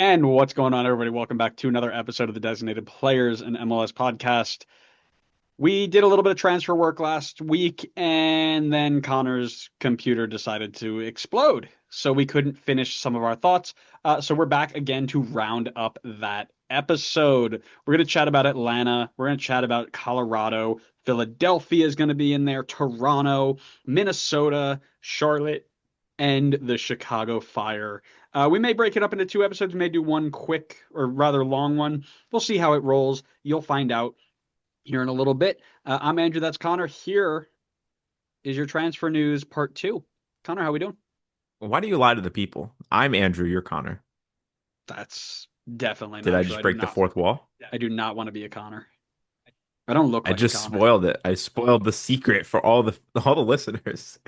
And what's going on, everybody? Welcome back to another episode of the Designated Players and MLS podcast. We did a little bit of transfer work last week, and then Connor's computer decided to explode. So we couldn't finish some of our thoughts. So we're back again to round up that episode. We're going to chat about Atlanta. We're going to chat about Colorado. Philadelphia is going to be in there. Toronto, Minnesota, Charlotte, and the Chicago Fire. We may break it up into two episodes. We may do one quick or rather long one. We'll see how it rolls. You'll find out here in a little bit. I'm Andrew. That's Connor. Here is your transfer news part two. Connor, how we doing? Why do you lie to the people? I'm Andrew, you're Connor. That's definitely Did not I true. just break the fourth wall? I do not want to be a Connor. I don't look I like a just Connor. spoiled it. I spoiled the secret for all the listeners.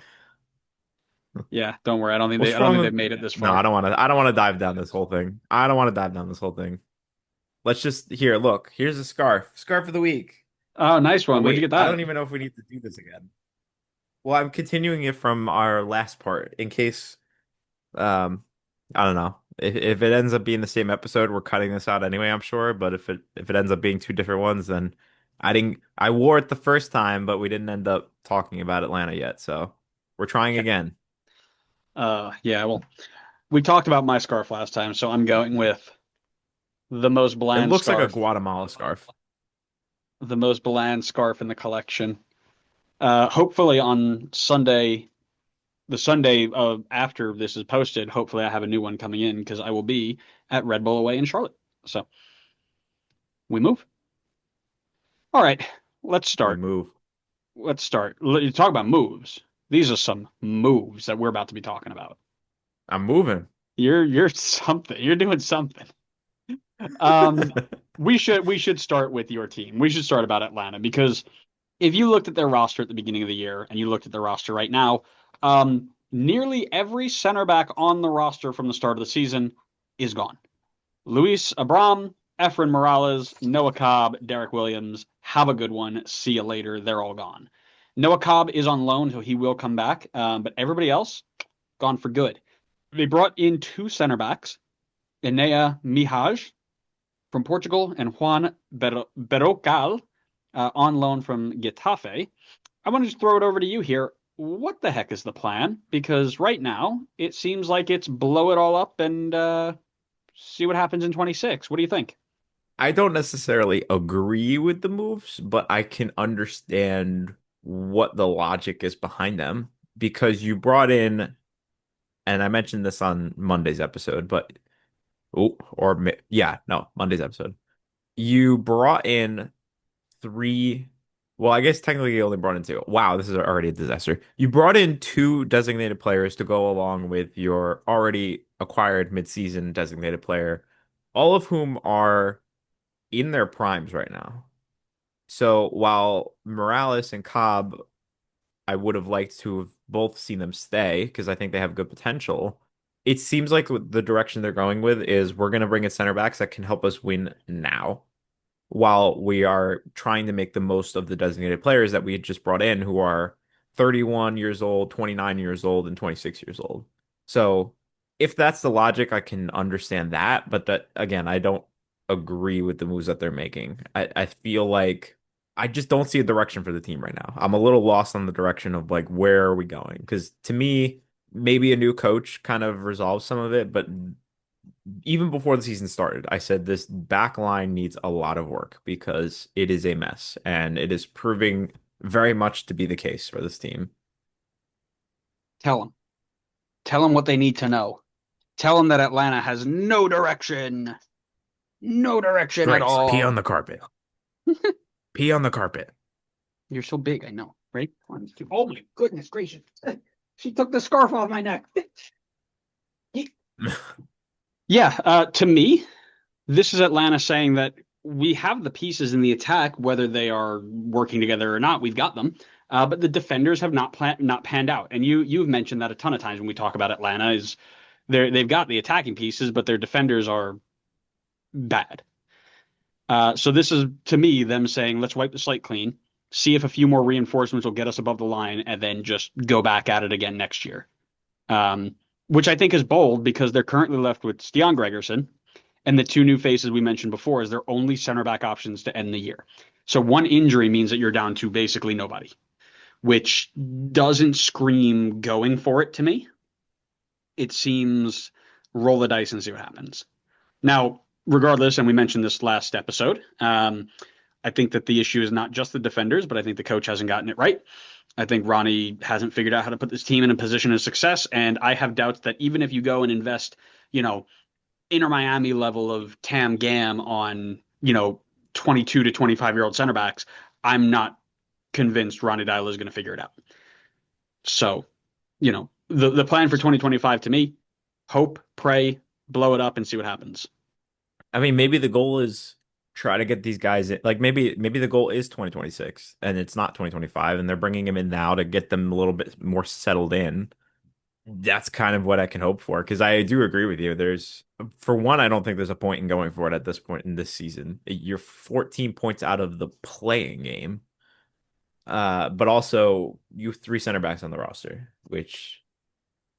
Yeah, don't worry. I What's don't wrong think with they've made it this No, far. I don't want to dive down this whole thing. I don't want to dive down this whole thing. Let's just here, look. Here's a scarf. Scarf of the week. Oh, nice Oh one. Where'd you wait, get I that? don't even know if we need to do this again. Well, I'm continuing it from our last part in case I don't know. If it ends up being the same episode, we're cutting this out anyway, I'm sure. But if it ends up being two different ones, then I wore it the first time, but we didn't end up talking about Atlanta yet. So we're trying Okay. again. Yeah, well, we talked about my scarf last time, so I'm going with the most It bland looks like a scarf, Guatemala scarf. the most bland scarf in the collection. Hopefully on Sunday, the Sunday after this is posted, hopefully I have a new one coming in because I will be at Red Bull away in Charlotte. So we move. All right, let's We start. move. Let's start. You talk about moves. These are some moves that we're about to be talking about. I'm moving. You're something. You're doing something. Um, we should start with your team. We should start about Atlanta because if you looked at their roster at the beginning of the year and you looked at their roster right now, nearly every center back on the roster from the start of the season is gone. Luis Abram, Efren Morales, Noah Cobb, Derek Williams. Have a good one. See you later. They're all gone. Noah Cobb is on loan, so he will come back. But everybody else gone for good. They brought in two center backs, Enea Mihaj from Portugal and Juan Berrocal on loan from Getafe. I want to just throw it over to you here. What the heck is the plan? Because right now it seems like it's blow it all up and see what happens in 26. What do you think? I don't necessarily agree with the moves, but I can understand what the logic is behind them because you brought in, and I mentioned this on Monday's episode, but yeah, no, Monday's episode. You brought in three. Well, I guess technically you only brought in two. Wow, this is already a disaster. You brought in two designated players to go along with your already acquired midseason designated player, all of whom are in their primes right now. So while Morales and Cobb, I would have liked to have both seen them stay because I think they have good potential. It seems like the direction they're going with is we're going to bring in center backs that can help us win now while we are trying to make the most of the designated players that we had just brought in who are 31 years old, 29 years old, and 26 years old. So if that's the logic, I can understand that. But that again, I don't agree with the moves that they're making. I feel like I just don't see a direction for the team right now. I'm a little lost on the direction of like where are we going? Because to me, maybe a new coach kind of resolves some of it, but even before the season started, I said this back line needs a lot of work because it is a mess, and it is proving very much to be the case for this team. Tell them. Tell them what they need to know. Tell them that Atlanta has no direction. No direction at Grace, pee on all. the carpet. Pee on the carpet. You're so big, I know, right? Oh my goodness gracious. She took the scarf off my neck. Yeah, to me, this is Atlanta saying that we have the pieces in the attack, whether they are working together or not, we've got them. But the defenders have not panned out. And you've mentioned that a ton of times when we talk about Atlanta is they've got the attacking pieces, but their defenders are bad. So this is to me them saying, let's wipe the slate clean, see if a few more reinforcements will get us above the line, and then just go back at it again next year. Which I think is bold because they're currently left with Stian Gregerson, And the two new faces we mentioned before is their only center back options to end the year. So one injury means that you're down to basically nobody, which doesn't scream going for it to me. It seems roll the dice and see what happens. Now, regardless, and we mentioned this last episode, I think that the issue is not just the defenders, but I think the coach hasn't gotten it right. I think Ronnie hasn't figured out how to put this team in a position of success, and I have doubts that even if you go and invest, you know, Inter Miami level of Tam Gam on, 22 to 25-year-old center backs, I'm not convinced Ronnie Deila is going to figure it out. So, the plan for 2025 to me, hope, pray, blow it up, and see what happens. I mean, maybe the goal is try to get these guys in. Like maybe the goal is 2026 and it's not 2025 and they're bringing him in now to get them a little bit more settled in. That's kind of what I can hope for because I do agree with you. For one, I don't think there's a point in going for it at this point in this season. You're 14 points out of the playing game. But also you have three center backs on the roster, which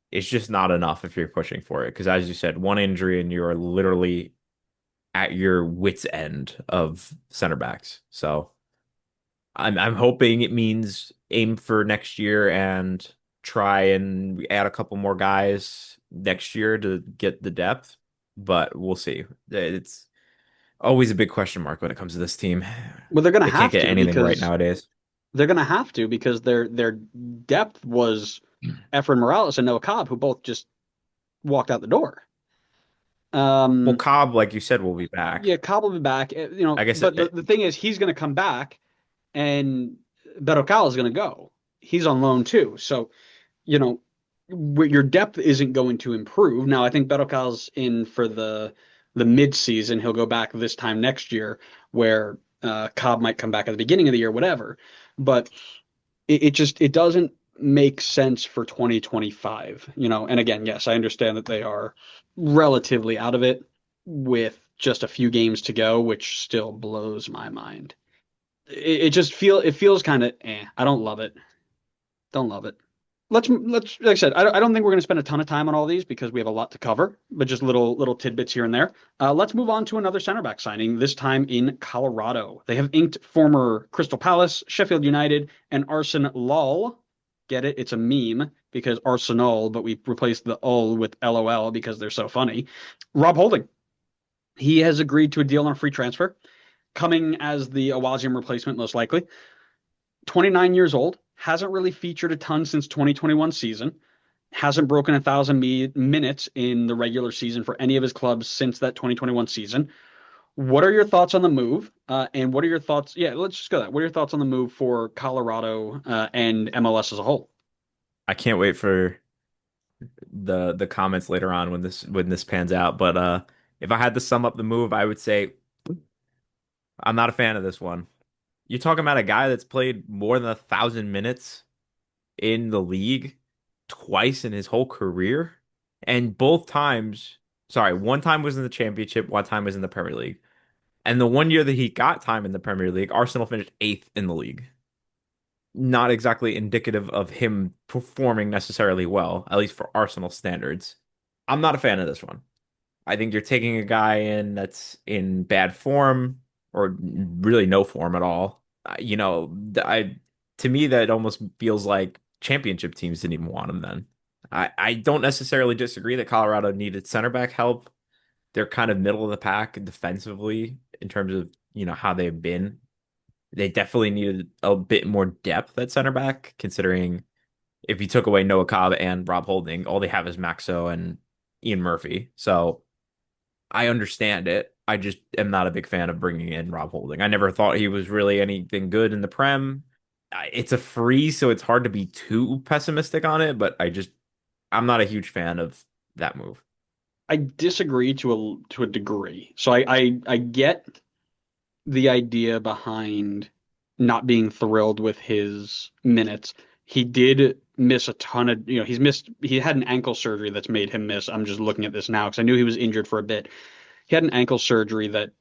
is just not enough if you're pushing for it. Because as you said, one injury and you're literally at your wits' end of center backs. So I'm hoping it means aim for next year and try and add a couple more guys next year to get the depth. But we'll see. It's always a big question mark when it comes to this team. Well, they're going to They can't have get to anything right because nowadays. their depth was Efren Morales and Noah Cobb, who both just walked out the door. Well, Um, Cobb, like you said, will be back. yeah, Cobb will be back, I guess but the thing is, he's going to come back, and Berrocal is going to go. He's on loan too, so you know your depth isn't going to improve. Now, I think Berrocal's in for the mid season. He'll go back this time next year, where Cobb might come back at the beginning of the year, whatever. But it doesn't make sense for 2025, And again, yes, I understand that they are relatively out of it with just a few games to go, which still blows my mind. It feels kind of I don't love it. Don't love it. Let's like I said, I don't think we're going to spend a ton of time on all these because we have a lot to cover, but just little tidbits here and there. Let's move on to another center back signing, this time in Colorado. They have inked former Crystal Palace, Sheffield United, and Arsenal. Get it? It's a meme because Arsenal, but we replaced the ul with LOL because they're so funny. Rob Holding. He has agreed to a deal on a free transfer, coming as the Awazium replacement, most likely. 29 years old, hasn't really featured a ton since 2021 season, hasn't broken 1,000 minutes in the regular season for any of his clubs since that 2021 season. What are your thoughts on the move? And what are your thoughts? Yeah, let's just go that. What are your thoughts on the move for Colorado and MLS as a whole? I can't wait for the comments later on when this pans out. But if I had to sum up the move, I would say I'm not a fan of this one. You're talking about a guy that's played more than 1,000 minutes in the league twice in his whole career, and both times, sorry, one time was in the championship, one time was in the Premier League. And the one year that he got time in the Premier League, Arsenal finished eighth in the league. Not exactly indicative of him performing necessarily well, at least for Arsenal standards. I'm not a fan of this one. I think you're taking a guy in that's in bad form or really no form at all. I to me that almost feels like championship teams didn't even want him then. I don't necessarily disagree that Colorado needed center back help. They're kind of middle of the pack defensively in terms of, how they've been. They definitely needed a bit more depth at center back, considering if you took away Noah Cobb and Rob Holding, all they have is Maxo and Ian Murphy. So I understand it. I just am not a big fan of bringing in Rob Holding. I never thought he was really anything good in the Prem. It's a free, so it's hard to be too pessimistic on it, but I'm not a huge fan of that move. I disagree to a degree. So I get the idea behind not being thrilled with his minutes. He did miss a ton of, he had an ankle surgery that's made him miss. I'm just looking at this now because I knew he was injured for a bit. He had an ankle surgery that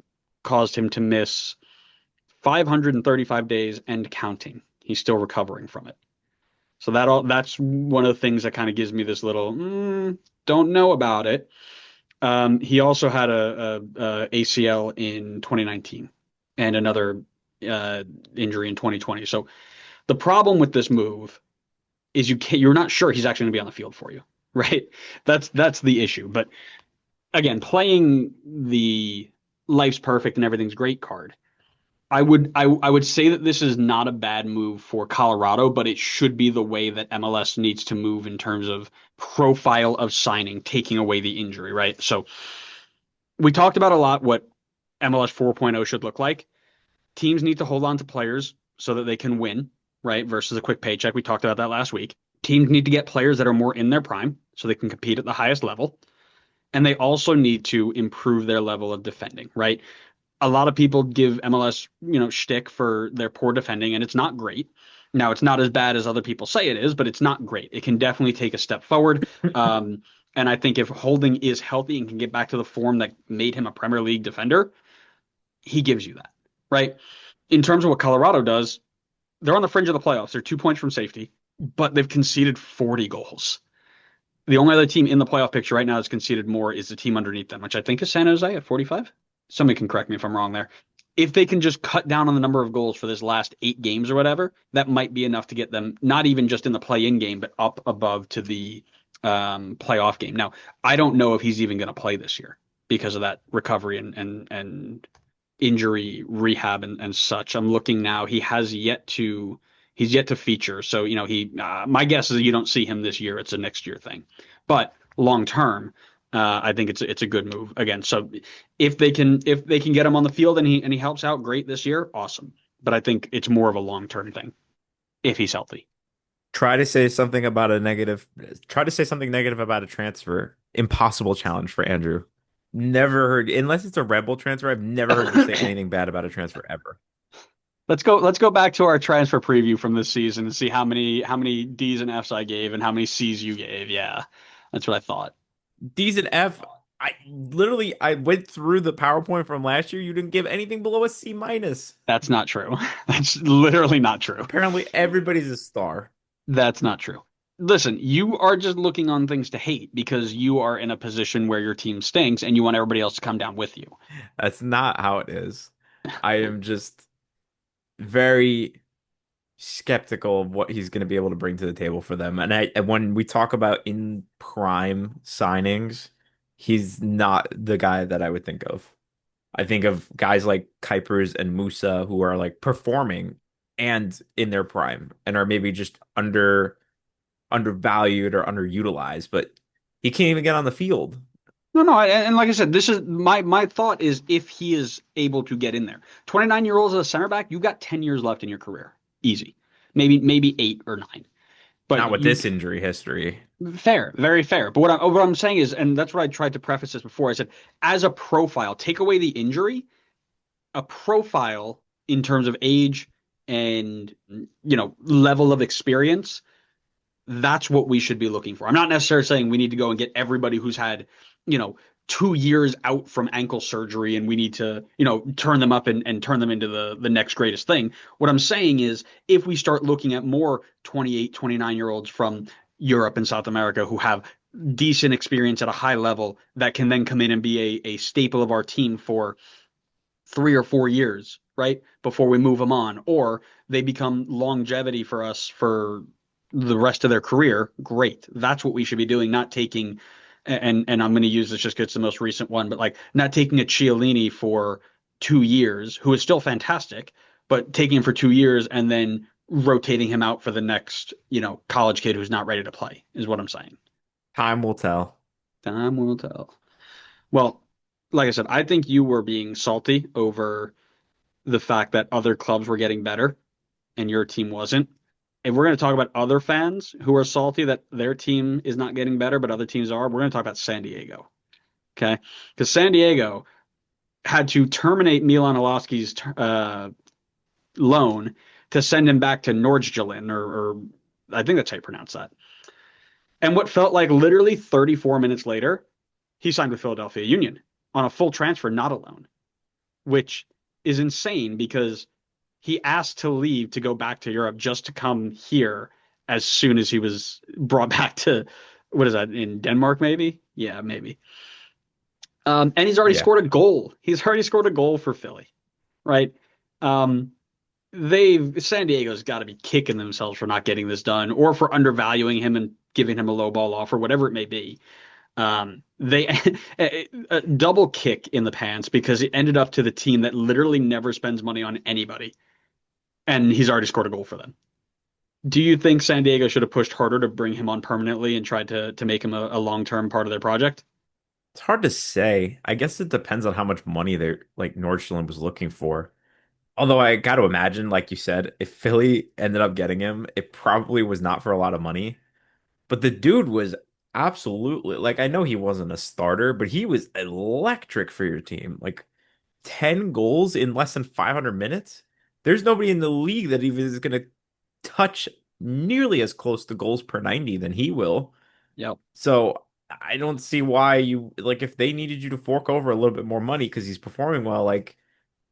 caused him to miss 535 days and counting. He's still recovering from it. So that's one of the things that kind of gives me this little don't know about it. He also had a ACL in 2019 and another injury in 2020. So the problem with this move is you're not sure he's actually going to be on the field for you, right? That's the issue. But again, playing the life's perfect and everything's great card, I would say that this is not a bad move for Colorado, but it should be the way that MLS needs to move in terms of profile of signing, taking away the injury, right? So we talked about a lot what MLS 4.0 should look like. Teams need to hold on to players so that they can win, right? Versus a quick paycheck. We talked about that last week. Teams need to get players that are more in their prime so they can compete at the highest level. And they also need to improve their level of defending, right? A lot of people give MLS, shtick for their poor defending, and it's not great. Now, it's not as bad as other people say it is, but it's not great. It can definitely take a step forward. And I think if Holding is healthy and can get back to the form that made him a Premier League defender, he gives you that, right? In terms of what Colorado does, they're on the fringe of the playoffs. They're 2 points from safety, but they've conceded 40 goals. The only other team in the playoff picture right now that's conceded more is the team underneath them, which I think is San Jose at 45. Somebody can correct me if I'm wrong there. If they can just cut down on the number of goals for this last 8 games or whatever, that might be enough to get them not even just in the play-in game, but up above to the playoff game. Now, I don't know if he's even going to play this year because of that recovery and injury rehab and such. I'm looking now. He's yet to feature. So, my guess is you don't see him this year. It's a next year thing. But long term, I think it's a good move again. So if they can get him on the field and he helps out great this year, awesome. But I think it's more of a long term thing if he's healthy. Try to say something about a negative. Try to say something negative about a transfer. Impossible challenge for Andrew. Never heard, unless it's a Rebel transfer, I've never heard you say anything bad about a transfer ever. Let's go back to our transfer preview from this season and see how many D's and F's I gave and how many C's you gave. Yeah, that's what I thought. D's and F. I went through the PowerPoint from last year. You didn't give anything below a C minus. That's not true. That's literally not true. Apparently, everybody's a star. That's not true. Listen, you are just looking on things to hate because you are in a position where your team stinks and you want everybody else to come down with you. That's not how it is. I am just very skeptical of what he's going to be able to bring to the table for them. And when we talk about in prime signings, he's not the guy that I would think of. I think of guys like Kuipers and Musa who are like performing and in their prime and are maybe just undervalued or underutilized, but he can't even get on the field. No, and like I said, this is my thought is if he is able to get in there. 29-year-olds as a center back, you've got 10 years left in your career. Easy. Maybe 8 or 9. Not But with this injury history. fair, very fair. But what I'm saying is, and that's what I tried to preface this before, I said, as a profile, take away the injury, a profile in terms of age and level of experience, that's what we should be looking for. I'm not necessarily saying we need to go and get everybody who's had, 2 years out from ankle surgery and we need to, turn them up and turn them into the next greatest thing. What I'm saying is if we start looking at more 28, 29-year-olds from Europe and South America who have decent experience at a high level that can then come in and be a staple of our team for 3 or 4 years, right? Before we move them on, or they become longevity for us for the rest of their career, great. That's what we should be doing, not taking, and I'm going to use this just because it's the most recent one, but like not taking a Chiellini for 2 years, who is still fantastic, but taking him for 2 years and then rotating him out for the next, college kid who's not ready to play, is what I'm saying. Time will tell. Time will tell. Well, like I said, I think you were being salty over the fact that other clubs were getting better and your team wasn't. If we're going to talk about other fans who are salty that their team is not getting better, but other teams are, we're going to talk about San Diego. Okay? Because San Diego had to terminate Milan Iloski's loan to send him back to Nordjylland, or I think that's how you pronounce that. And what felt like literally 34 minutes later, he signed with Philadelphia Union on a full transfer, not a loan, which is insane because he asked to leave to go back to Europe just to come here as soon as he was brought back to, what is that, in Denmark, maybe? Yeah, maybe. And he's already Yeah. scored a goal. He's already scored a goal for Philly, right? Um, they've San Diego's got to be kicking themselves for not getting this done, or for undervaluing him and giving him a low ball offer, whatever it may be. They a double kick in the pants because it ended up to the team that literally never spends money on anybody, and he's already scored a goal for them. Do you think San Diego should have pushed harder to bring him on permanently and tried to make him a long-term part of their project? It's hard to say. I guess it depends on how much money they like Nordstrom was looking for. Although I got to imagine, like you said, if Philly ended up getting him, it probably was not for a lot of money. But the dude was absolutely like I know he wasn't a starter, but he was electric for your team. Like 10 goals in less than 500 minutes. There's nobody in the league that even is going to touch nearly as close to goals per 90 than he will. Yep. So I don't see why you like if they needed you to fork over a little bit more money because he's performing well, like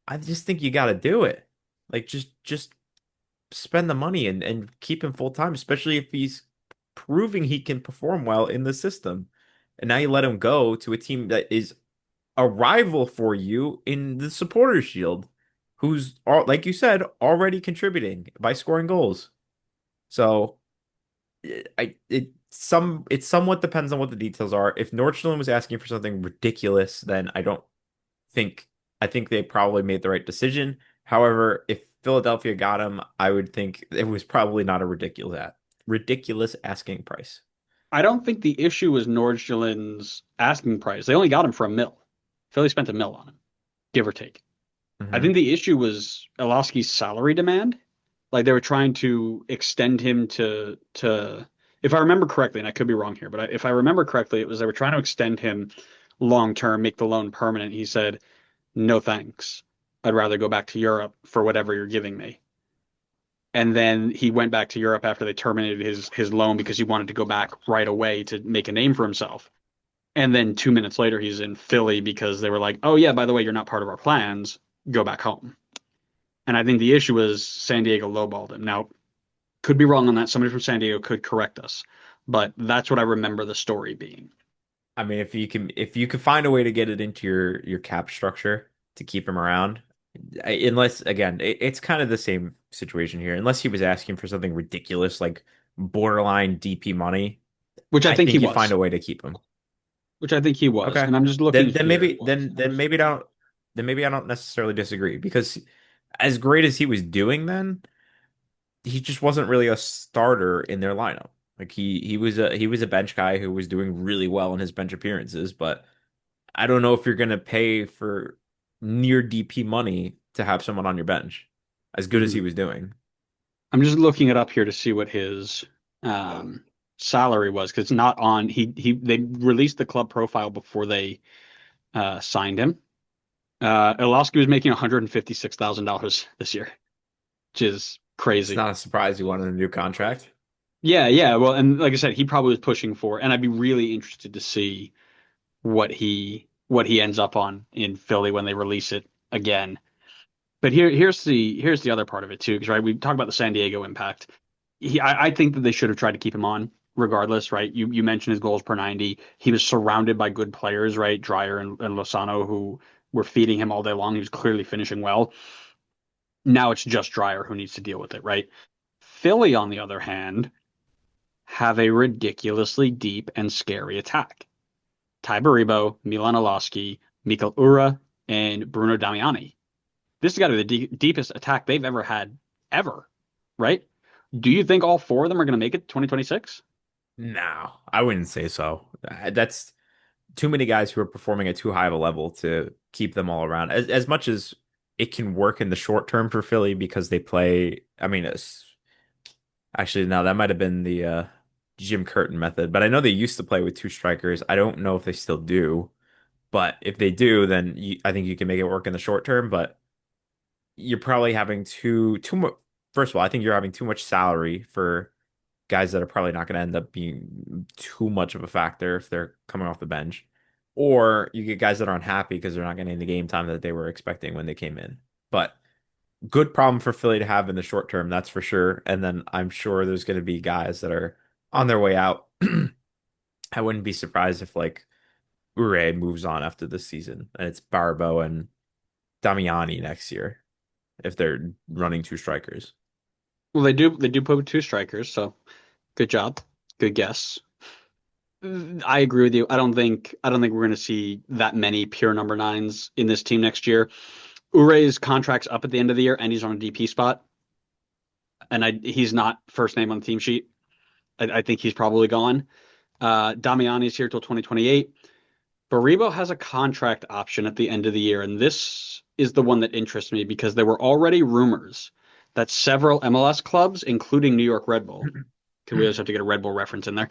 I just think you got to do it. Like just spend the money and keep him full time, especially if he's proving he can perform well in the system. And now you let him go to a team that is a rival for you in the Supporters Shield, who's like you said already contributing by scoring goals. So it somewhat depends on what the details are. If Nordstrom was asking for something ridiculous, then think I think they probably made the right decision. However, if Philadelphia got him, I would think it was probably not a ridiculous asking price. I don't think the issue was Nordjylland's asking price. They only got him for a mil. Philly spent a mil on him, give or take. I Hmm. think the issue was Iloski's salary demand. Like they were trying to extend him to if I remember correctly, and I could be wrong here, but if I remember correctly, it was they were trying to extend him long term, make the loan permanent. He said, "No thanks. I'd rather go back to Europe for whatever you're giving me." And then he went back to Europe after they terminated his loan because he wanted to go back right away to make a name for himself. And then 2 minutes later, he's in Philly because they were like, "Oh yeah, by the way, you're not part of our plans. Go back home." And I think the issue was San Diego lowballed him. Now, could be wrong on that. Somebody from San Diego could correct us, but that's what I remember the story being. I mean, if you can find a way to get it into your cap structure to keep him around, unless again, it's kind of the same situation here. Unless he was asking for something ridiculous like borderline DP money, Which I I think he think you find was. a way to keep him. Which I think he was. Okay. And I'm just looking Then here. maybe I don't necessarily disagree because as great as he was doing then, he just wasn't really a starter in their lineup. Like he was a bench guy who was doing really well in his bench appearances, but I don't know if you're gonna pay for near DP money to have someone on your bench as good as he Mhm. was doing. I'm just looking it up here to see what his um, salary was because it's not on. He they released the club profile before they signed him. Iloski was making $156,000 this year, which is It's crazy. not a surprise he wanted a new contract. Yeah, yeah. Well, and like I said, he probably was pushing for, and I'd be really interested to see what he ends up on in Philly when they release it again. But here's the other part of it too, because right, we talk about the San Diego impact. I think that they should have tried to keep him on regardless, right? You mentioned his goals per 90. He was surrounded by good players, right? Dreyer and Lozano, who were feeding him all day long. He was clearly finishing well. Now it's just Dreyer who needs to deal with it, right? Philly, on the other hand, have a ridiculously deep and scary attack. Ty Baribo, Milan Iloski, Mikael Ura, and Bruno Damiani. This has got to be the deepest attack they've ever had, ever, right? Do you think all four of them are going to make it 2026? No, I wouldn't say so. That's too many guys who are performing at too high of a level to keep them all around. As much as it can work in the short term for Philly because they play, I mean, actually, no, that might have been the Jim Curtin method, but I know they used to play with two strikers. I don't know if they still do, but if they do, then I think you can make it work in the short term. But you're probably having too much. First of all, I think you're having too much salary for guys that are probably not going to end up being too much of a factor if they're coming off the bench. Or you get guys that are unhappy because they're not getting the game time that they were expecting when they came in. But good problem for Philly to have in the short term, that's for sure. And then I'm sure there's going to be guys that are on their way out. I wouldn't be surprised if like Ure moves on after this season, and it's Barbo and Damiani next year if they're running two strikers. Well, they do put with two strikers, so good job, good guess. I agree with you. I don't think we're going to see that many pure number nines in this team next year. Ure's contract's up at the end of the year, and he's on a DP spot, and he's not first name on the team sheet. I think he's probably gone. Damiani's here till 2028. Baribo has a contract option at the end of the year, and this is the one that interests me because there were already rumors that several MLS clubs, including New York Red Bull, because we always have to get a Red Bull reference in there,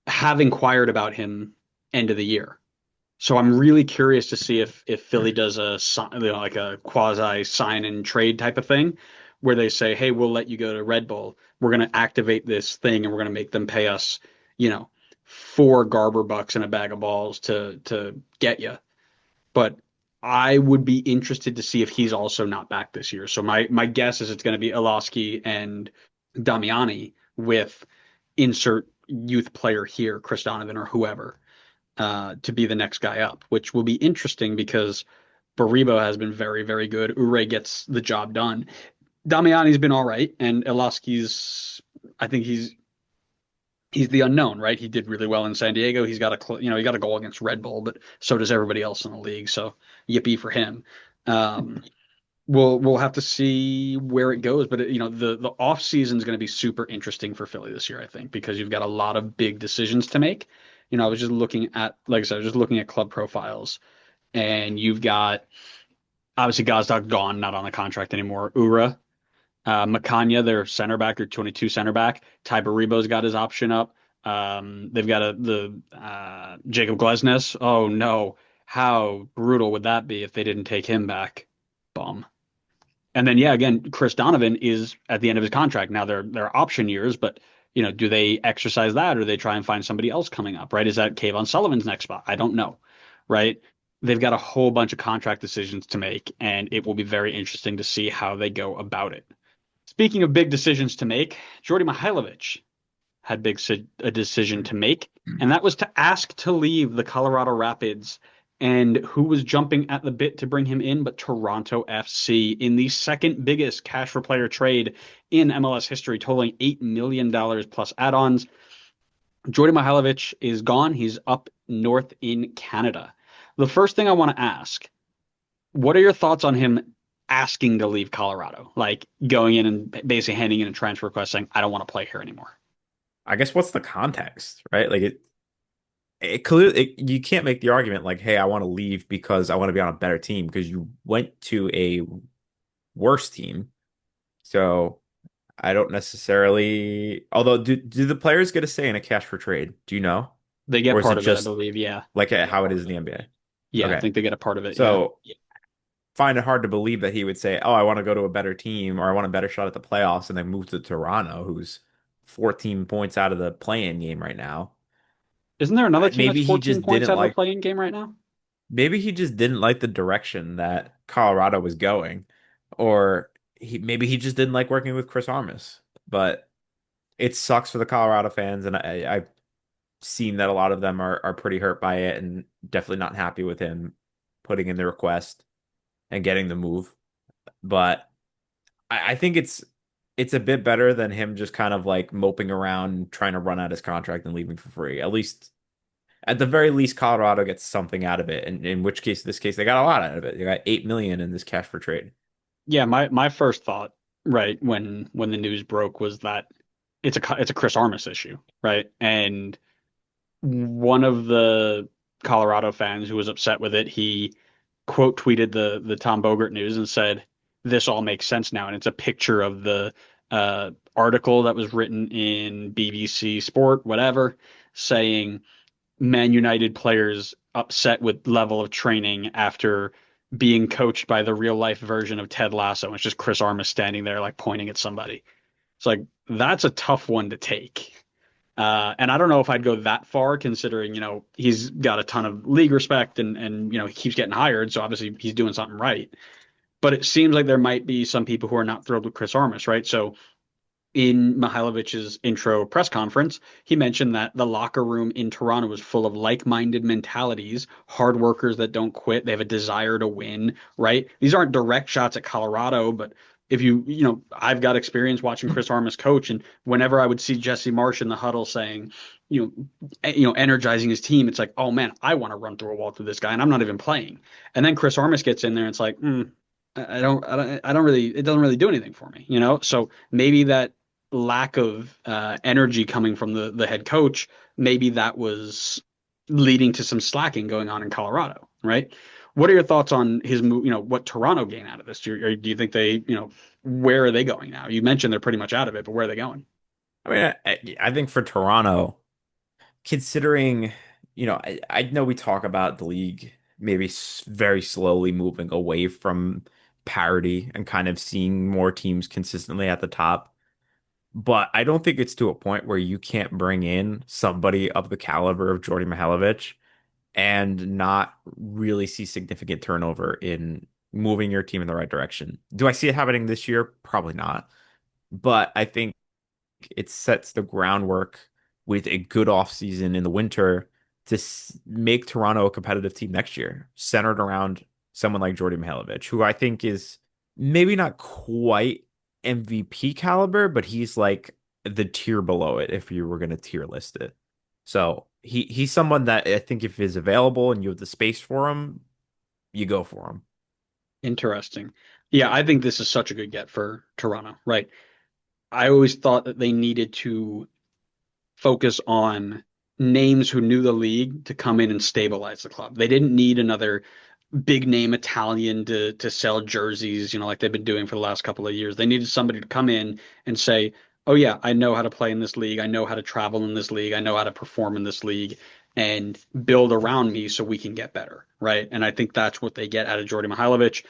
have inquired about him end of the year. So I'm really curious to see if Philly does like a quasi sign and trade type of thing where they say, "Hey, we'll let you go to Red Bull. We're going to activate this thing and we're going to make them pay us, you know, 4 Garber bucks and a bag of balls to get you." But I would be interested to see if he's also not back this year. So my guess is it's going to be Iloski and Damiani with insert youth player here, Chris Donovan or whoever, to be the next guy up, which will be interesting because Baribo has been very, very good. Ure gets the job done. Damiani's been all right, and Iloski's, I think he's the unknown, right? He did really well in San Diego. He's got he got a goal against Red Bull, but so does everybody else in the league. So yippee for him. Um, we'll have to see where it goes, but the off season is going to be super interesting for Philly this year, I think, because you've got a lot of big decisions to make. I was just looking at, like I said, I was just looking at club profiles, and you've got obviously Gazdag gone, not on the contract anymore. Ura, Macania, their center back, their 22 center back. Ty Baribo's got his option up. They've got the Jacob Glesnes. Oh no, how brutal would that be if they didn't take him back? Bum. And then yeah, again, Chris Donovan is at the end of his contract. Now they're option years, but do they exercise that or they try and find somebody else coming up, right? Is that Kayvon Sullivan's next spot? I don't know, right? They've got a whole bunch of contract decisions to make, and it will be very interesting to see how they go about it. Speaking of big decisions to make, Jordi Mihailovic had a decision to make, and that was to ask to leave the Colorado Rapids. And who was jumping at the bit to bring him in but Toronto FC in the second biggest cash for player trade in MLS history, totaling $8 million plus add-ons. Jordi Mihailovic is gone. He's up north in Canada. The first thing I want to ask, what are your thoughts on him asking to leave Colorado? Like going in and basically handing in a transfer request saying, I don't want to play here anymore. I guess what's the context, right? Like it clearly you can't make the argument like, hey, I want to leave because I want to be on a better team because you went to a worse team. So I don't necessarily. Although, do the players get a say in a cash for trade? Do you know, They or get is it part of it, I just believe. Yeah. like how it is in the NBA? Yeah, I Okay, think they get a part of it. Yeah. so find it hard to believe that he would say, "Oh, I want to go to a better team or I want a better shot at the playoffs," and then move to Toronto, who's 14 points out of the play-in game right now. Isn't there another team that's Maybe he 14 just points didn't out of the like. play-in game right now? Maybe he just didn't like the direction that Colorado was going, or maybe he just didn't like working with Chris Armas. But it sucks for the Colorado fans, and I've seen that a lot of them are pretty hurt by it and definitely not happy with him putting in the request and getting the move. But I think it's a bit better than him just kind of like moping around trying to run out his contract and leaving for free. At the very least, Colorado gets something out of it. And in which case, this case, they got a lot out of it. They got 8 million in this cash for trade. Yeah, my first thought, right, when the news broke was that it's a Chris Armas issue, right? And one of the Colorado fans who was upset with it, he quote tweeted the Tom Bogert news and said, "This all makes sense now." And it's a picture of the article that was written in BBC Sport, whatever, saying Man United players upset with level of training after being coached by the real life version of Ted Lasso. It's just Chris Armas standing there like pointing at somebody. It's like that's a tough one to take. And I don't know if I'd go that far, considering he's got a ton of league respect and he keeps getting hired, so obviously he's doing something right. But it seems like there might be some people who are not thrilled with Chris Armas, right? So in Mihailovic's intro press conference, he mentioned that the locker room in Toronto was full of like-minded mentalities, hard workers that don't quit. They have a desire to win, right? These aren't direct shots at Colorado, but if I've got experience watching Chris Armas coach, and whenever I would see Jesse Marsh in the huddle saying, energizing his team, it's like, oh man, I want to run through a wall through this guy, and I'm not even playing. And then Chris Armas gets in there, and it's like, I don't really, it doesn't really do anything for me, So maybe that lack of energy coming from the head coach, maybe that was leading to some slacking going on in Colorado, right? What are your thoughts on his move? What Toronto gain out of this? Do you think where are they going now? You mentioned they're pretty much out of it, but where are they going? I mean, I think for Toronto, considering, I know we talk about the league maybe very slowly moving away from parity and kind of seeing more teams consistently at the top. But I don't think it's to a point where you can't bring in somebody of the caliber of Jordy Mihailovic and not really see significant turnover in moving your team in the right direction. Do I see it happening this year? Probably not. But I think it sets the groundwork with a good offseason in the winter to make Toronto a competitive team next year, centered around someone like Jordy Mihailovic, who I think is maybe not quite MVP caliber, but he's like the tier below it if you were going to tier list it. So he's someone that I think if is available and you have the space for him, you go for him. Interesting. Yeah, I think this is such a good get for Toronto, right? I always thought that they needed to focus on names who knew the league to come in and stabilize the club. They didn't need another big name Italian to sell jerseys, like they've been doing for the last couple of years. They needed somebody to come in and say, "Oh yeah, I know how to play in this league. I know how to travel in this league. I know how to perform in this league." And build around me so we can get better, right? And I think that's what they get out of Jordy Mihailovic.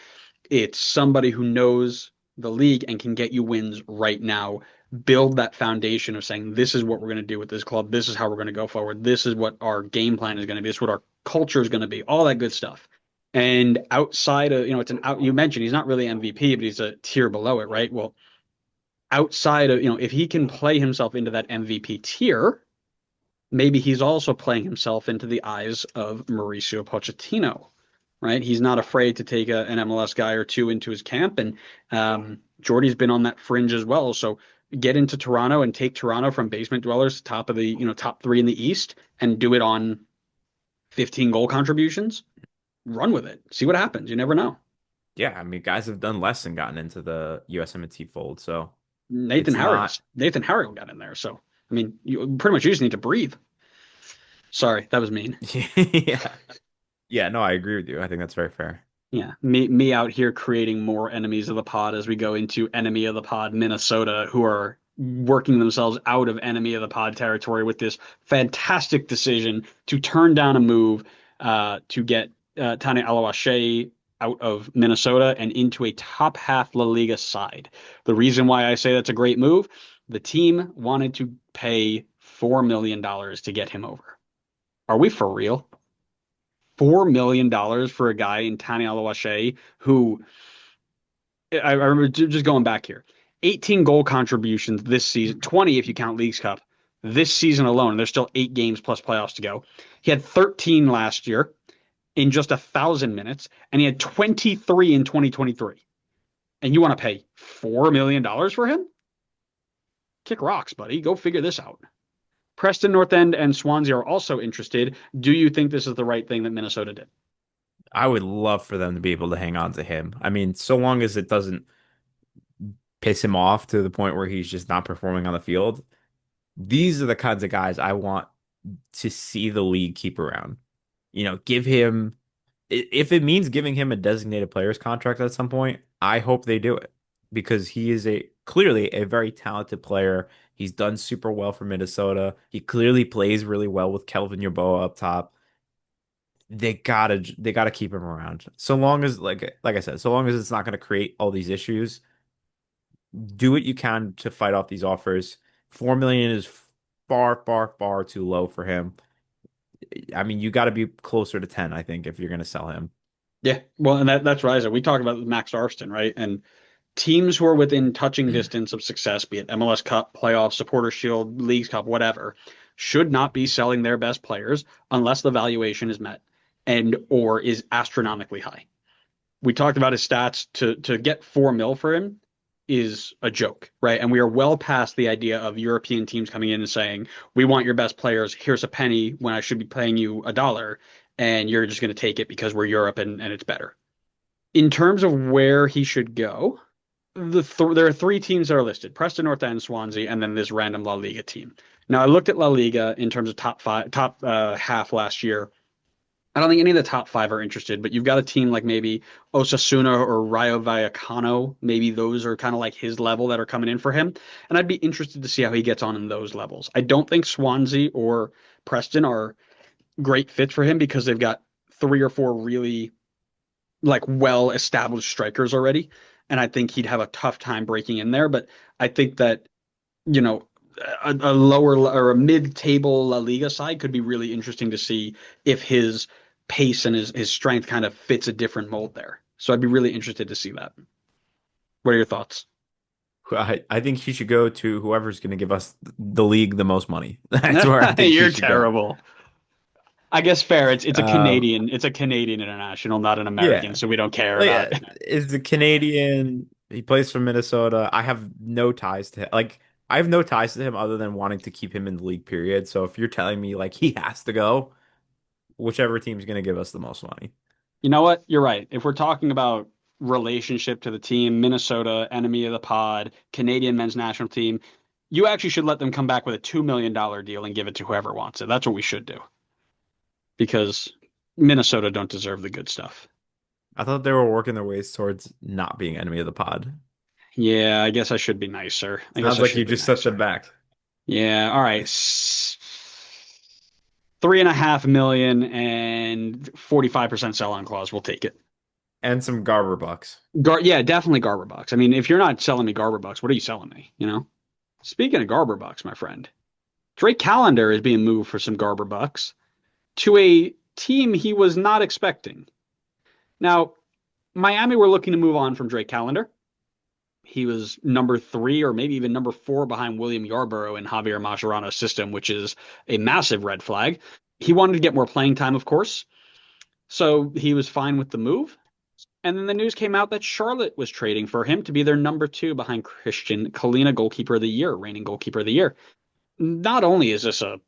It's somebody who knows the league and can get you wins right now. Build that foundation of saying, this is what we're going to do with this club. This is how we're going to go forward. This is what our game plan is going to be. This is what our culture is going to be. All that good stuff. And outside of, you mentioned he's not really MVP, but he's a tier below it, right? Well, outside of, if he can play himself into that MVP tier, maybe he's also playing himself into the eyes of Mauricio Pochettino, right? He's not afraid to take an MLS guy or two into his camp, and Jordy's been on that fringe as well. So get into Toronto and take Toronto from basement dwellers to top of the top three in the East, and do it on 15 goal contributions. Run with it. See what happens. You never know. Yeah, I mean, guys have done less and gotten into the USMNT fold, so Nathan it's not. Harriel. Nathan Harriel got in there. So I mean, you pretty much just need to breathe. Sorry, that was mean. Yeah. Yeah, no, I agree with you. I think that's very fair. Yeah, me out here creating more enemies of the pod as we go into enemy of the pod Minnesota, who are working themselves out of enemy of the pod territory with this fantastic decision to turn down a move to get Tani Oluwaseyi out of Minnesota and into a top half La Liga side. The reason why I say that's a great move, the team wanted to pay $4 million to get him over. Are we for real? $4 million for a guy in Tani Oluwaseyi who I remember just going back here. 18 goal contributions this season, 20 if you count Leagues Cup. This season alone, there's still 8 games plus playoffs to go. He had 13 last year in just 1,000 minutes, and he had 23 in 2023. And you want to pay $4 million for him? Kick rocks, buddy. Go figure this out. Preston North End and Swansea are also interested. Do you think this is the right thing that Minnesota did? I would love for them to be able to hang on to him. I mean, so long as it doesn't piss him off to the point where he's just not performing on the field. These are the kinds of guys I want to see the league keep around. Give him, if it means giving him a designated players contract at some point, I hope they do it because he is clearly a very talented player. He's done super well for Minnesota. He clearly plays really well with Kelvin Yeboah up top. They gotta keep him around. So long as like I said, so long as it's not going to create all these issues, do what you can to fight off these offers. 4 million is far, far, far too low for him. I mean, you got to be closer to 10, I think, if you're going to sell him. Yeah, well, and that's what I said. We talked about Max Arston, right? And teams who are within touching distance of success, be it MLS Cup, playoffs, Supporter Shield, Leagues Cup, whatever, should not be selling their best players unless the valuation is met and or is astronomically high. We talked about his stats to get 4 mil for him is a joke, right? And we are well past the idea of European teams coming in and saying, we want your best players. Here's a penny when I should be paying you $1, and you're just going to take it because we're Europe and it's better. In terms of where he should go, there are 3 teams that are listed: Preston North End, Swansea, and then this random La Liga team. Now, I looked at La Liga in terms of top half last year. I don't think any of the top 5 are interested, but you've got a team like maybe Osasuna or Rayo Vallecano. Maybe those are kind of like his level that are coming in for him. And I'd be interested to see how he gets on in those levels. I don't think Swansea or Preston are great fits for him because they've got 3 or 4 really like well established strikers already. And I think he'd have a tough time breaking in there. But I think that, you know, a lower or a mid-table La Liga side could be really interesting to see if his pace and his strength kind of fits a different mold there. So I'd be really interested to see that. What are your thoughts? I think he should go to whoever's going to give us the league the most money. That's where I think he You're should go. terrible. I guess fair. It's a Um, Canadian international, not an American, yeah, so we don't care like about. is the Canadian. He plays for Minnesota. I have no ties to him. Like I have no ties to him other than wanting to keep him in the league. Period. So if you're telling me like he has to go, whichever team's going to give us the most money. You know what? You're right. If we're talking about relationship to the team, Minnesota, enemy of the pod, Canadian men's national team, you actually should let them come back with a $2 million deal and give it to whoever wants it. That's what we should do because Minnesota don't deserve the good stuff. I thought they were working their ways towards not being enemy of the pod. Yeah, I guess I should be nicer. I guess Sounds I like should you be just set them nicer. back. Yeah, all right. 3.5 million and 45% sell on clause. We'll take it. And some Garber bucks. Yeah, definitely Garber bucks. I mean, if you're not selling me Garber bucks, what are you selling me? You know? Speaking of Garber bucks, my friend, Drake Callender is being moved for some Garber bucks to a team he was not expecting. Now, Miami were looking to move on from Drake Callender. He was number 3 or maybe even number 4 behind William Yarborough in Javier Mascherano's system, which is a massive red flag. He wanted to get more playing time, of course, so he was fine with the move. And then the news came out that Charlotte was trading for him to be their number 2 behind Christian Kalina, goalkeeper of the year, reigning goalkeeper of the year. Not only is this a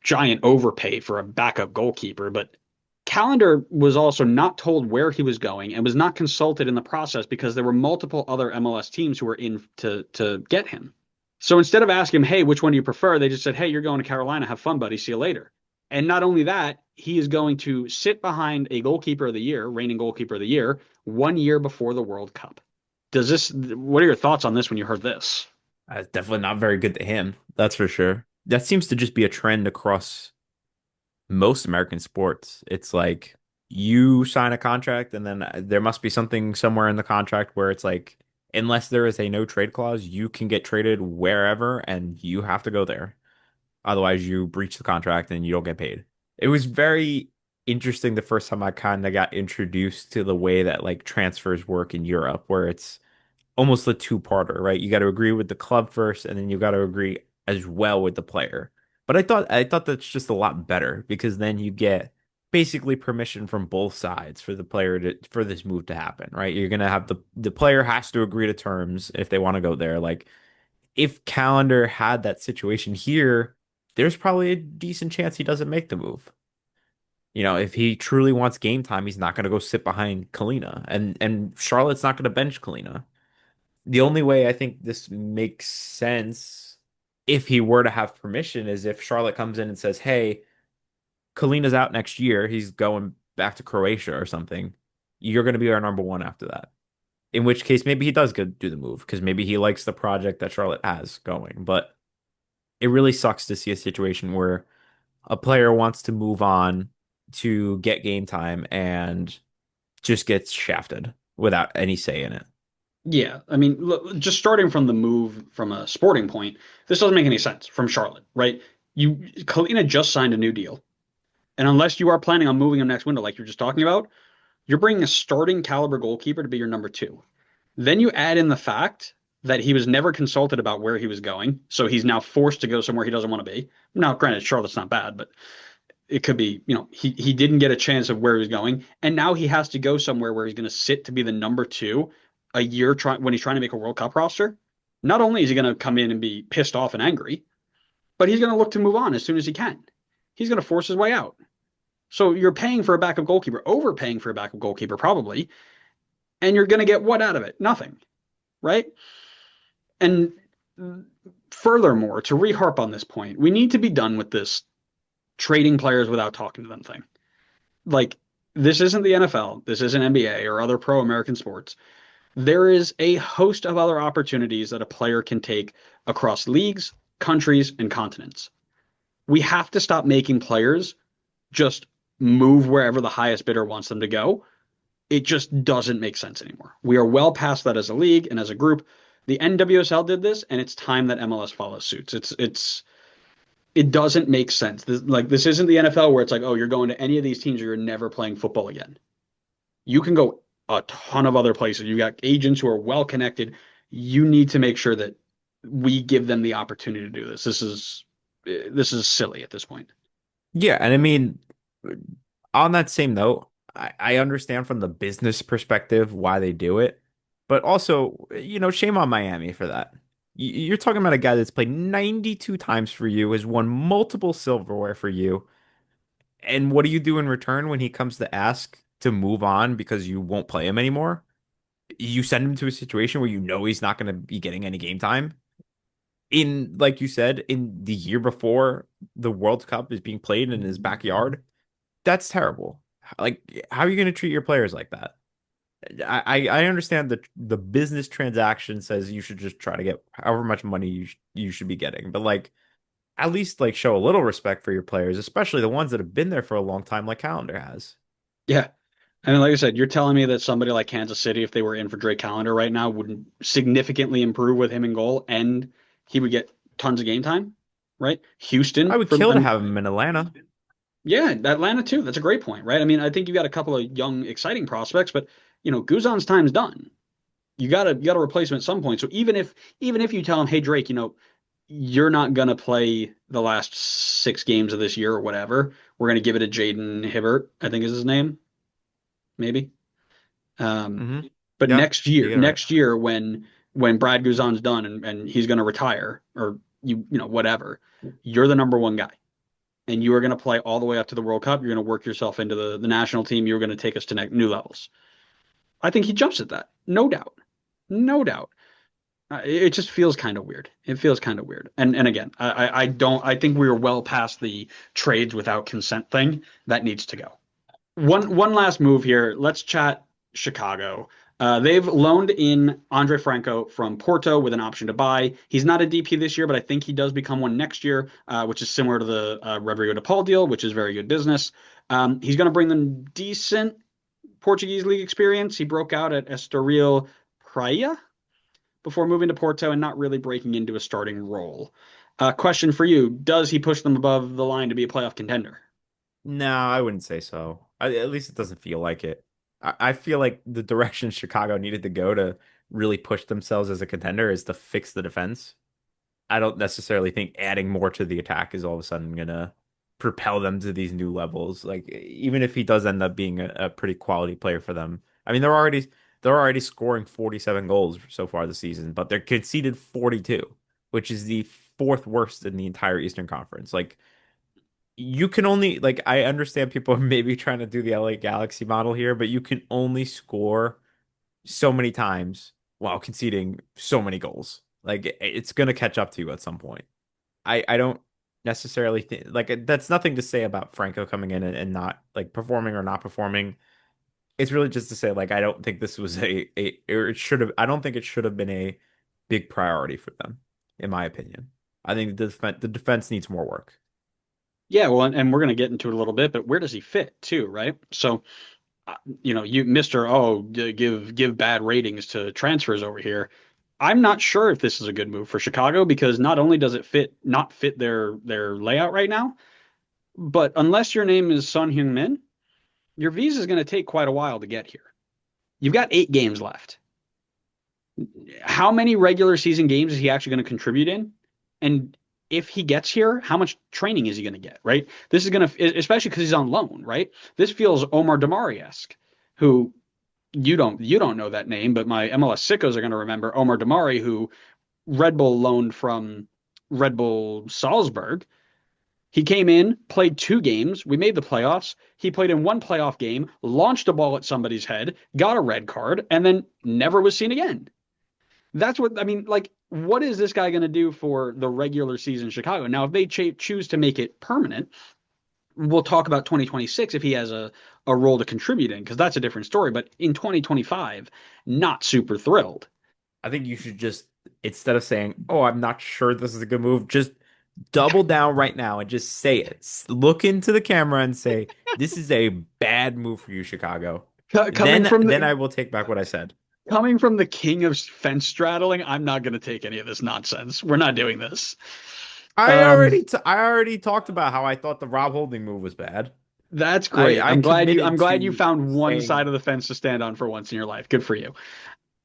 giant overpay for a backup goalkeeper, but Callender was also not told where he was going and was not consulted in the process because there were multiple other MLS teams who were in to get him. So instead of asking him, hey, which one do you prefer? They just said, hey, you're going to Carolina. Have fun, buddy. See you later. And not only that, he is going to sit behind a goalkeeper of the year, reigning goalkeeper of the year, 1 year before the World Cup. What are your thoughts on this when you heard this? That's definitely not very good to him. That's for sure. That seems to just be a trend across most American sports. It's like you sign a contract and then there must be something somewhere in the contract where it's like, unless there is a no trade clause, you can get traded wherever and you have to go there. Otherwise, you breach the contract and you don't get paid. It was very interesting the first time I kind of got introduced to the way that like transfers work in Europe, where it's almost a two-parter, right? You got to agree with the club first, and then you got to agree as well with the player. But I thought that's just a lot better because then you get basically permission from both sides for the player to for this move to happen, right? You're gonna have the player has to agree to terms if they want to go there. Like if Callender had that situation here, there's probably a decent chance he doesn't make the move. You know, if he truly wants game time, he's not going to go sit behind Kalina, and Charlotte's not going to bench Kalina. The only way I think this makes sense if he were to have permission is if Charlotte comes in and says, "Hey, Kalina's out next year. He's going back to Croatia or something. You're going to be our number one after that." In which case, maybe he does go do the move because maybe he likes the project that Charlotte has going. But it really sucks to see a situation where a player wants to move on to get game time and just gets shafted without any say in it. Yeah, I mean, look, just starting from the move from a sporting point, this doesn't make any sense from Charlotte, right? Kalina just signed a new deal, and unless you are planning on moving him next window, like you're just talking about, you're bringing a starting caliber goalkeeper to be your number 2. Then you add in the fact that he was never consulted about where he was going, so he's now forced to go somewhere he doesn't want to be. Now, granted, Charlotte's not bad, but it could be, he didn't get a chance of where he was going, and now he has to go somewhere where he's going to sit to be the number two a year when he's trying to make a World Cup roster. Not only is he going to come in and be pissed off and angry, but he's going to look to move on as soon as he can. He's going to force his way out. So you're paying for a backup goalkeeper, overpaying for a backup goalkeeper probably, and you're going to get what out of it? Nothing, right? And furthermore, to reharp on this point, we need to be done with this trading players without talking to them thing. Like, this isn't the NFL, this isn't NBA or other pro American sports. There is a host of other opportunities that a player can take across leagues, countries, and continents. We have to stop making players just move wherever the highest bidder wants them to go. It just doesn't make sense anymore. We are well past that as a league and as a group. The NWSL did this, and it's time that MLS follows suit. It doesn't make sense. This isn't the NFL where it's like, oh, you're going to any of these teams or you're never playing football again. You can go a ton of other places. You got agents who are well connected. You need to make sure that we give them the opportunity to do this. This is silly at this point. Yeah, and I mean, on that same note, I understand from the business perspective why they do it, but also, shame on Miami for that. You're talking about a guy that's played 92 times for you, has won multiple silverware for you, and what do you do in return when he comes to ask to move on because you won't play him anymore? You send him to a situation where you know he's not going to be getting any game time. Like you said, in the year before the World Cup is being played in his backyard, that's terrible. Like, how are you going to treat your players like that? I understand that the business transaction says you should just try to get however much money you should be getting, but like at least like show a little respect for your players, especially the ones that have been there for a long time, like Callender has. Yeah. I mean, like I said, you're telling me that somebody like Kansas City, if they were in for Drake Callender right now, would significantly improve with him in goal and he would get tons of game time, right? I Houston would from kill to have him in Atlanta. yeah, Atlanta too. That's a great point, right? I mean, I think you got a couple of young, exciting prospects, but Guzan's time's done. You gotta replace him at some point. So even if you tell him, hey Drake, you're not gonna play the last 6 games of this year or whatever. We're gonna give it to Jaden Hibbert, I think is his name, maybe. Um, Hmm. but Yeah, next you year, get it right. next year when Brad Guzan's done and he's gonna retire or whatever, you're the number one guy. And you are going to play all the way up to the World Cup. You're going to work yourself into the national team. You're going to take us to new levels. I think he jumps at that. No doubt. No doubt. It just feels kind of weird. It feels kind of weird. And again, I don't. I think we are well past the trades without consent thing. That needs to go. One last move here. Let's chat Chicago. They've loaned in Andre Franco from Porto with an option to buy. He's not a DP this year, but I think he does become one next year, which is similar to the Rodrigo de Paul deal, which is very good business. He's going to bring them decent Portuguese league experience. He broke out at Estoril Praia before moving to Porto and not really breaking into a starting role. Question for you: does he push them above the line to be a playoff contender? No, I wouldn't say so. At least it doesn't feel like it. I feel like the direction Chicago needed to go to really push themselves as a contender is to fix the defense. I don't necessarily think adding more to the attack is all of a sudden gonna propel them to these new levels. Like even if he does end up being a pretty quality player for them. I mean, they're already scoring 47 goals so far this season, but they're conceded 42, which is the fourth worst in the entire Eastern Conference. Like you can only like I understand people are maybe trying to do the LA Galaxy model here, but you can only score so many times while conceding so many goals. Like it's gonna catch up to you at some point. I don't necessarily think like that's nothing to say about Franco coming in and not like performing or not performing. It's really just to say like I don't think this was a or it should have I don't think it should have been a big priority for them, in my opinion. I think the defense needs more work. Yeah, well, and we're going to get into it a little bit, but where does he fit too, right? So, you Mr. Oh, give bad ratings to transfers over here. I'm not sure if this is a good move for Chicago because not only does it not fit their layout right now, but unless your name is Son Heung-min, your visa is going to take quite a while to get here. You've got 8 games left. How many regular season games is he actually going to contribute in? And if he gets here, how much training is he going to get, right? This is going to, especially because he's on loan, right? This feels Omar Damari-esque, who you don't know that name, but my MLS sickos are going to remember Omar Damari, who Red Bull loaned from Red Bull Salzburg. He came in, played 2 games. We made the playoffs. He played in one playoff game, launched a ball at somebody's head, got a red card, and then never was seen again. That's what I mean. Like, what is this guy going to do for the regular season in Chicago? Now, if they choose to make it permanent, we'll talk about 2026 if he has a role to contribute in, because that's a different story. But in 2025, not super thrilled. I think you should just, instead of saying, "Oh, I'm not sure this is a good move," just double down right now and just say it. Look into the camera and say, "This is a bad move for you, Chicago." Coming from Then the I will take back what I said. coming from the king of fence straddling, I'm not going to take any of this nonsense. We're not doing this. Um, I already talked about how I thought the Rob Holding move was bad. that's great. I I'm committed glad you to found one side saying of the fence to stand on for once in your life. Good for you.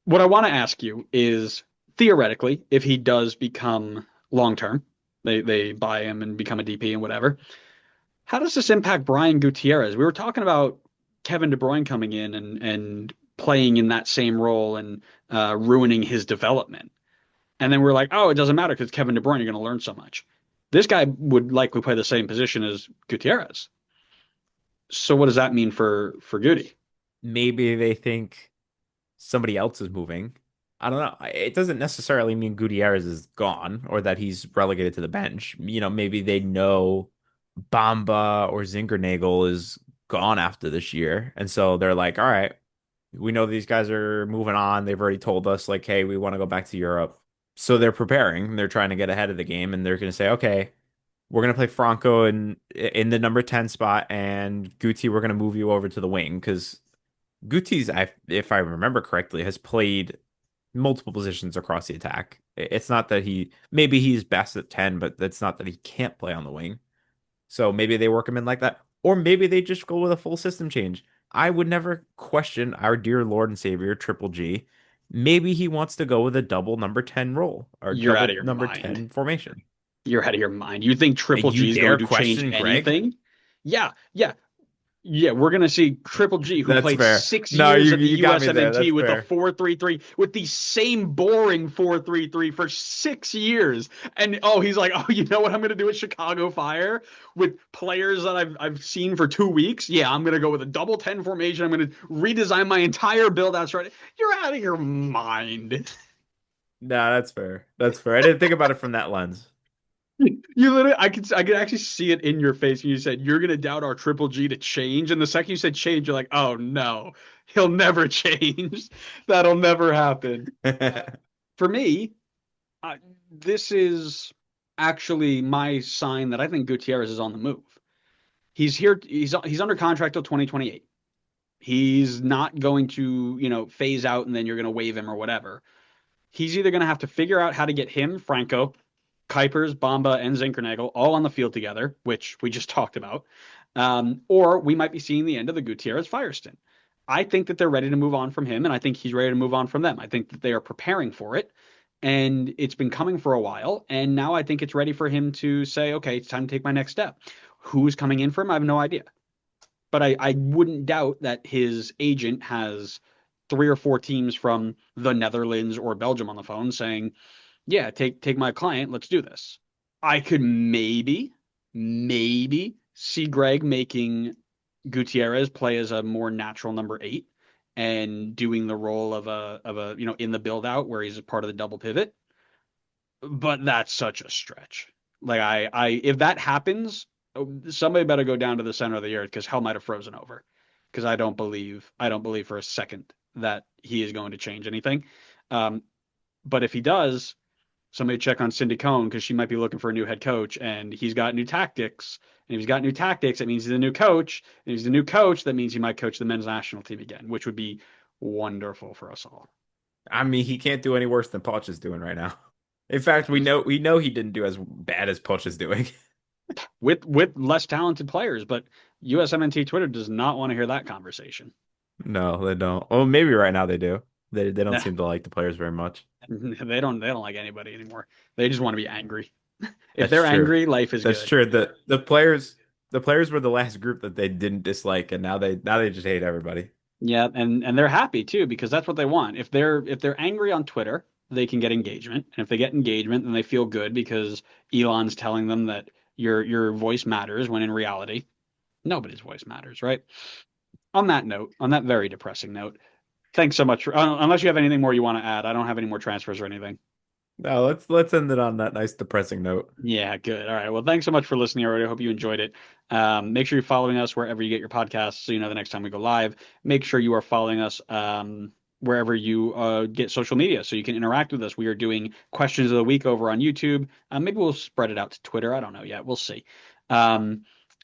What I want to ask you is theoretically, if he does become long term, they buy him and become a DP and whatever. How does this impact Brian Gutierrez? We were talking about Kevin De Bruyne coming in and playing in that same role and ruining his development. And then we're like, oh, it doesn't matter because Kevin De Bruyne, you're going to learn so much. This guy would likely play the same position as Gutierrez. So what does that mean for Goody? maybe they think somebody else is moving. I don't know. It doesn't necessarily mean Gutierrez is gone or that he's relegated to the bench. Maybe they know Bamba or Zingernagel is gone after this year. And so they're like, all right, we know these guys are moving on. They've already told us, like, hey, we want to go back to Europe. So they're preparing. They're trying to get ahead of the game, and they're going to say, okay, we're going to play Franco in the number 10 spot, and Guti, we're going to move you over to the wing because Guti's, if I remember correctly, has played multiple positions across the attack. It's not that maybe he's best at 10, but that's not that he can't play on the wing. So maybe they work him in like that, or maybe they just go with a full system change. I would never question our dear Lord and Savior, Triple G. Maybe he wants to go with a double number 10 role or You're out of double your number mind. 10 formation. You're out of your mind. You think And Triple you G is going dare to change question Greg? anything? Yeah, yeah. Yeah, we're gonna see Triple G, who That's played fair. six No, years at the you got me there. USMNT That's with a fair. 4-3-3, with the same boring 4-3-3 for 6 years. And oh, he's like, oh, you know what I'm gonna do at Chicago Fire with players that I've seen for 2 weeks? Yeah, I'm gonna go with a double 10 formation. I'm gonna redesign my entire build out strategy. You're out of your mind. No, that's fair. That's fair. I didn't think about it from that lens. You literally, I could actually see it in your face. And you said you're gonna doubt our Triple G to change, and the second you said change, you're like, oh no, he'll never change. That'll never happen. For me, this is actually my sign that I think Gutierrez is on the move. He's here. He's under contract till 2028. He's not going to, phase out and then you're going to waive him or whatever. He's either going to have to figure out how to get him, Franco, Kuipers, Bamba, and Zinkernagel all on the field together, which we just talked about. Or we might be seeing the end of the Gutierrez Firestone. I think that they're ready to move on from him, and I think he's ready to move on from them. I think that they are preparing for it, and it's been coming for a while. And now I think it's ready for him to say, okay, it's time to take my next step. Who's coming in for him? I have no idea. But I wouldn't doubt that his agent has 3 or 4 teams from the Netherlands or Belgium on the phone saying, yeah, take my client. Let's do this. I could maybe see Greg making Gutierrez play as a more natural number 8 and doing the role of a in the build out where he's a part of the double pivot. But that's such a stretch. Like I if that happens, somebody better go down to the center of the earth because hell might have frozen over. Because I don't believe for a second that he is going to change anything. Um, but if he does, somebody check on Cindy Cohn because she might be looking for a new head coach and he's got new tactics. And if he's got new tactics, that means he's a new coach. And if he's a new coach, that means he might coach the men's national team again, which would be wonderful for us all. I mean, he can't do any worse than Poch is doing right now. In fact, we know he didn't do as bad as Poch is doing. With less talented players, but USMNT Twitter does not want to hear that conversation. No, they don't. Well, maybe right now they do. They don't seem to like the players very much. They don't like anybody anymore. They just want to be angry. If That's they're true. angry, life is That's good. true. The players were the last group that they didn't dislike, and now they just hate everybody. Yeah, and they're happy too because that's what they want. If they're angry on Twitter, they can get engagement. And if they get engagement, then they feel good because Elon's telling them that your voice matters when in reality, nobody's voice matters, right? On that note, on that very depressing note, thanks so much for unless you have anything more you want to add. I don't have any more transfers or anything. No, let's end it on that nice depressing note. Yeah, good. All right. Well, thanks so much for listening, everybody. I hope you enjoyed it. Make sure you're following us wherever you get your podcasts so you know the next time we go live. Make sure you are following us wherever you get social media so you can interact with us. We are doing questions of the week over on YouTube. Maybe we'll spread it out to Twitter. I don't know yet. We'll see. Um,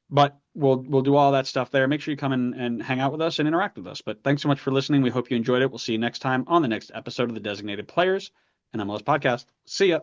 but we'll do all that stuff there. Make sure you come in and hang out with us and interact with us. But thanks so much for listening. We hope you enjoyed it. We'll see you next time on the next episode of the Designated Players and MLS Podcast. See ya.